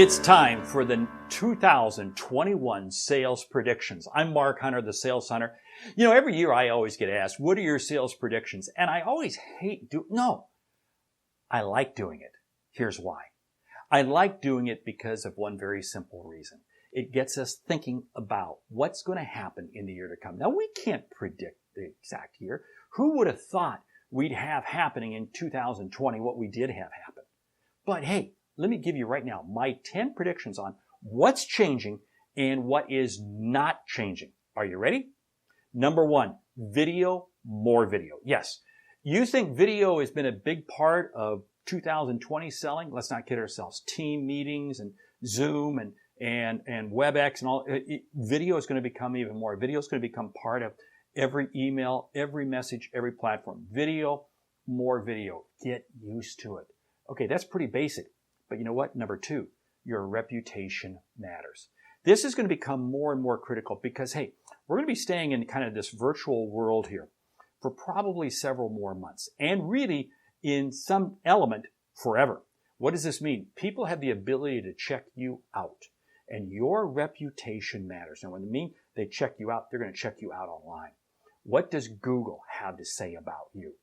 It's time for the 2021 sales predictions. I'm Mark Hunter, the Sales Hunter. You know, every year I always get asked, what are your sales predictions? And I always I like doing it. Here's why. I like doing it because of one very simple reason. It gets us thinking about what's going to happen in the year to come. Now, we can't predict the exact year. Who would have thought we'd have happening in 2020 what we did have happen? But hey, let me give you right now my 10 predictions on what's changing and what is not changing. Are you ready? Number 1, video, more video. Yes, you think video has been a big part of 2020 selling? Let's not kid ourselves. Team meetings and Zoom and WebEx and all. Video is going to become even more. Video is going to become part of every email, every message, every platform. Video, more video. Get used to it. Okay, that's pretty basic. But you know what? Number 2, your reputation matters. This is going to become more and more critical because, hey, we're going to be staying in kind of this virtual world here for probably several more months and really in some element forever. What does this mean? People have the ability to check you out and your reputation matters. Now, when they mean they check you out, they're going to check you out online. What does Google have to say about you?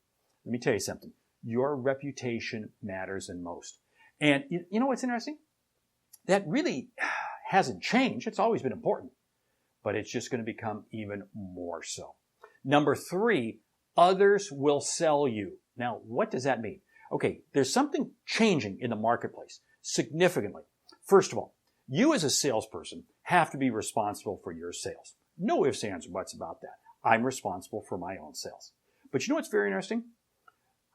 Let me tell you something. Your reputation matters the most. And you know what's interesting? That really hasn't changed. It's always been important, but it's just going to become even more so. Number 3, others will sell you. Now, what does that mean? Okay, there's something changing in the marketplace significantly. First of all, you as a salesperson have to be responsible for your sales. No ifs, ands, or buts about that. I'm responsible for my own sales. But you know what's very interesting?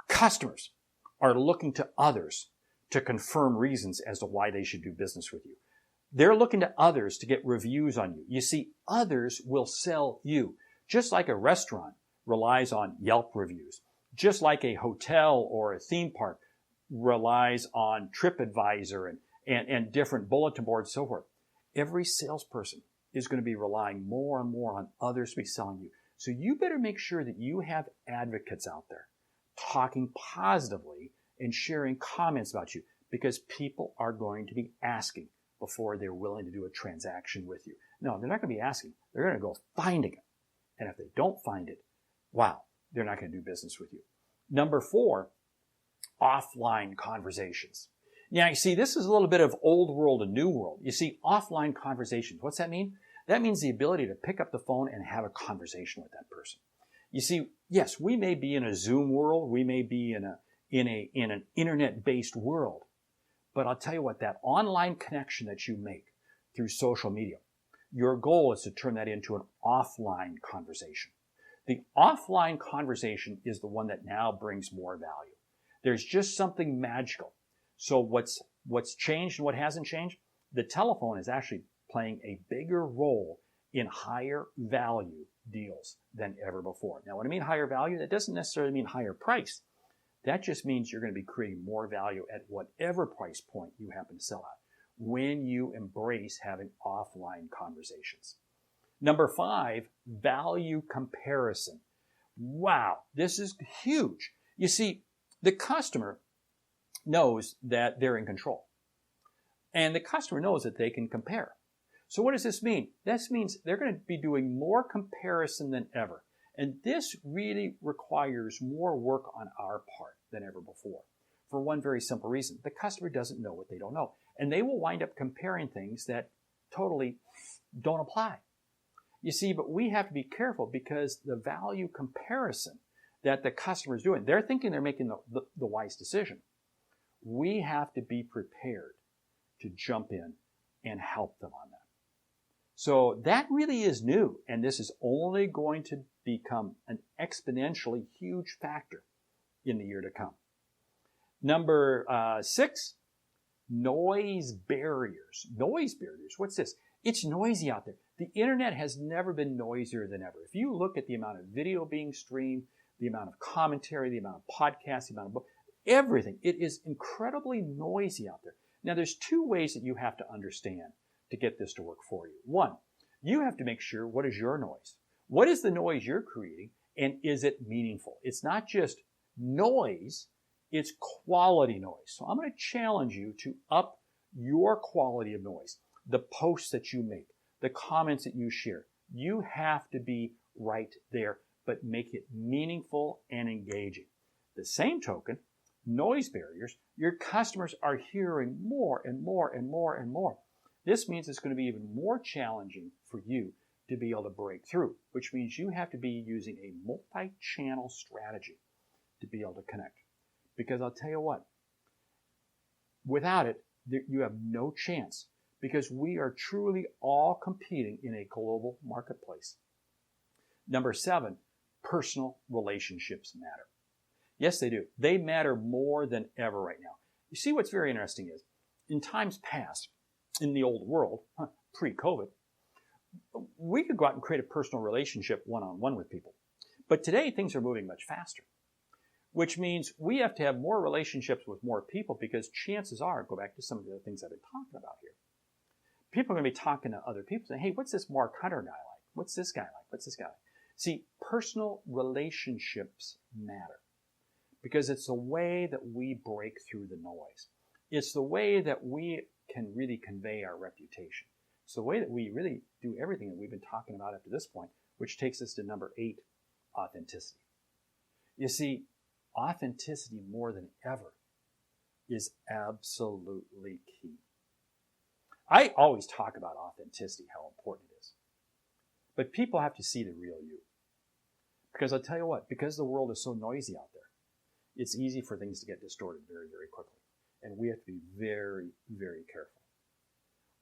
Customers are looking to others to confirm reasons as to why they should do business with you. They're looking to others to get reviews on you. You see, others will sell you. Just like a restaurant relies on Yelp reviews, just like a hotel or a theme park relies on TripAdvisor and different bulletin boards and so forth. Every salesperson is going to be relying more and more on others to be selling you. So you better make sure that you have advocates out there talking positively and sharing comments about you because people are going to be asking before they're willing to do a transaction with you. No, they're not going to be asking. They're going to go finding it. And if they don't find it, wow, they're not going to do business with you. Number 4, offline conversations. Now, you see, this is a little bit of old world and new world. You see, offline conversations, what's that mean? That means the ability to pick up the phone and have a conversation with that person. You see, yes, we may be in a Zoom world. We may be in an internet-based world. But I'll tell you what, that online connection that you make through social media, your goal is to turn that into an offline conversation. The offline conversation is the one that now brings more value. There's just something magical. So what's changed and what hasn't changed? The telephone is actually playing a bigger role in higher value deals than ever before. Now, when I mean higher value, that doesn't necessarily mean higher price. That just means you're going to be creating more value at whatever price point you happen to sell at when you embrace having offline conversations. Number 5, value comparison. Wow, this is huge. You see, the customer knows that they're in control. And the customer knows that they can compare. So what does this mean? This means they're going to be doing more comparison than ever. And this really requires more work on our part than ever before. For one very simple reason. The customer doesn't know what they don't know. And they will wind up comparing things that totally don't apply. You see, but we have to be careful because the value comparison that the customer is doing, they're thinking they're making the wise decision. We have to be prepared to jump in and help them on that. So that really is new, and this is only going to become an exponentially huge factor in the year to come. Number 6, noise barriers. Noise barriers, what's this? It's noisy out there. The internet has never been noisier than ever. If you look at the amount of video being streamed, the amount of commentary, the amount of podcasts, the amount of books, everything, it is incredibly noisy out there. Now, there's 2 ways that you have to understand to get this to work for you. 1, you have to make sure what is your noise. What is the noise you're creating, and is it meaningful? It's not just noise, it's quality noise. So I'm going to challenge you to up your quality of noise, the posts that you make, the comments that you share, you have to be right there, but make it meaningful and engaging. The same token, noise barriers, your customers are hearing more and more and more and more. This means it's going to be even more challenging for you to be able to break through, which means you have to be using a multi-channel strategy to be able to connect. Because I'll tell you what, without it, you have no chance, because we are truly all competing in a global marketplace. Number 7, personal relationships matter. Yes, they do. They matter more than ever right now. You see, what's very interesting is, in times past, in the old world, pre-COVID, we could go out and create a personal relationship one-on-one with people. But today, things are moving much faster, which means we have to have more relationships with more people, because chances are, go back to some of the things I've been talking about here, people are going to be talking to other people saying, hey, what's this Mark Hunter guy like? What's this guy like? What's this guy like? See, personal relationships matter, because it's the way that we break through the noise. It's the way that we can really convey our reputation. It's the way that we really do everything that we've been talking about up to this point, which takes us to number 8, authenticity. You see, authenticity more than ever is absolutely key. I always talk about authenticity, how important it is. But people have to see the real you. Because I'll tell you what, because the world is so noisy out there, it's easy for things to get distorted very, very quickly. And we have to be very, very careful.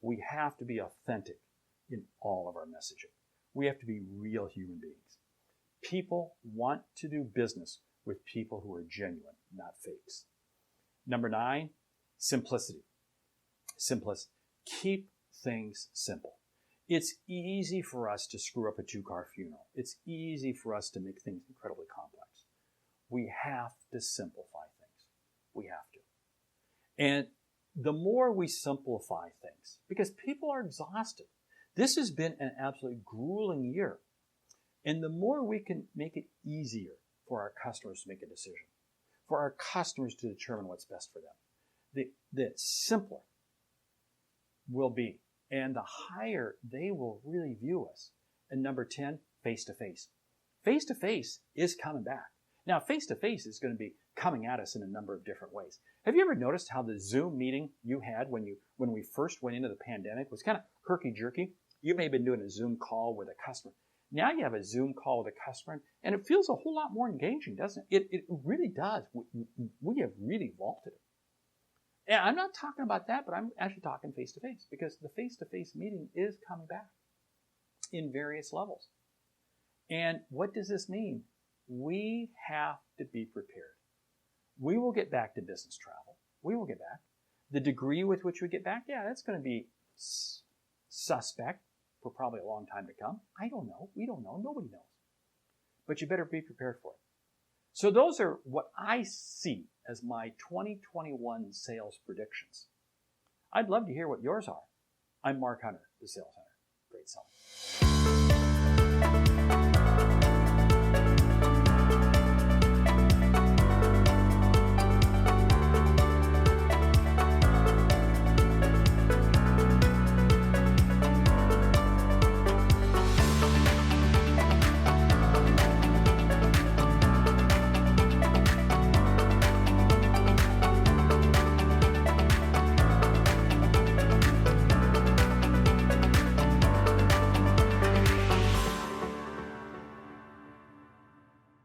We have to be authentic in all of our messaging. We have to be real human beings. People want to do business with people who are genuine, not fakes. Number 9, simplicity. Simplicity. Keep things simple. It's easy for us to screw up a 2-car funeral. It's easy for us to make things incredibly complex. We have to simplify things. We have to. And the more we simplify things, because people are exhausted. This has been an absolutely grueling year. And the more we can make it easier for our customers to make a decision, for our customers to determine what's best for them, the simpler will be, and the higher they will really view us. And number 10, face-to-face. Face-to-face is coming back. Now, face-to-face is going to be coming at us in a number of different ways. Have you ever noticed how the Zoom meeting you had when we first went into the pandemic was kind of herky-jerky? You may have been doing a Zoom call with a customer. Now you have a Zoom call with a customer, and it feels a whole lot more engaging, doesn't it? It really does. We have really vaulted it. And I'm not talking about that, but I'm actually talking face-to-face, because the face-to-face meeting is coming back in various levels. And what does this mean? We have to be prepared. We will get back to business travel. We will get back. The degree with which we get back, yeah, that's going to be suspect for probably a long time to come. I don't know. We don't know. Nobody knows. But you better be prepared for it. So those are what I see as my 2021 sales predictions. I'd love to hear what yours are. I'm Mark Hunter, the Sales Hunter. Great selling.